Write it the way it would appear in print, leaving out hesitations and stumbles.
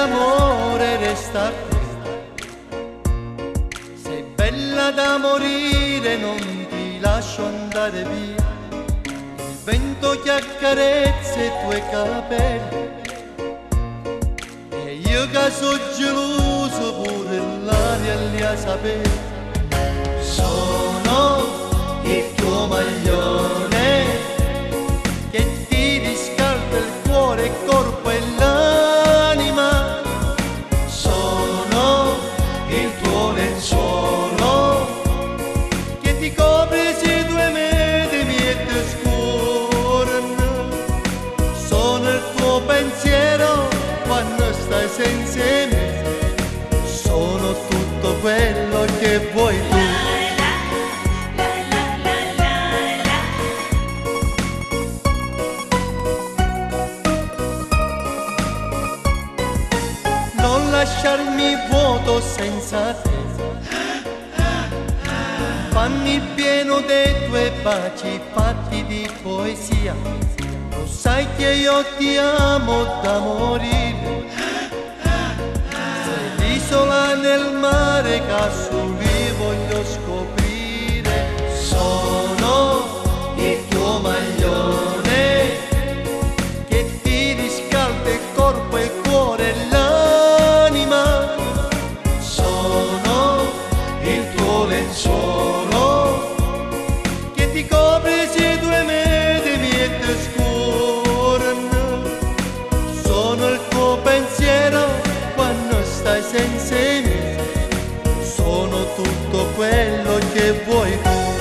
d'amore resta qui. Sei bella da morire, non ti lascio andare via. Il vento che accarezza i tuoi capelli e io che sono geloso pure l'aria li ha sapere. Sono il tuo maglione che ti riscalda il cuore, il corpo e l'anima. Sono il tuo lenzuolo che ti copre se due medi mi ti scorrono. Sono il tuo pensiero quando stai senza me. Sono tutto quello che vuoi tu. Non lasciarmi vuoto senza te. Fanni pieno dei tuoi baci fatti di poesia. Lo sai che io ti amo da morire. Sei l'isola nel mare che solo io voglio scoprire. Sono il tuo maglione che ti riscalda il corpo e il cuore e l'anima. Sono il tuo lenzuolo che ti copre se due medi mi ti scorrono. Sono il tuo pensiero quando stai senza me. Sono tutto quello che vuoi tu.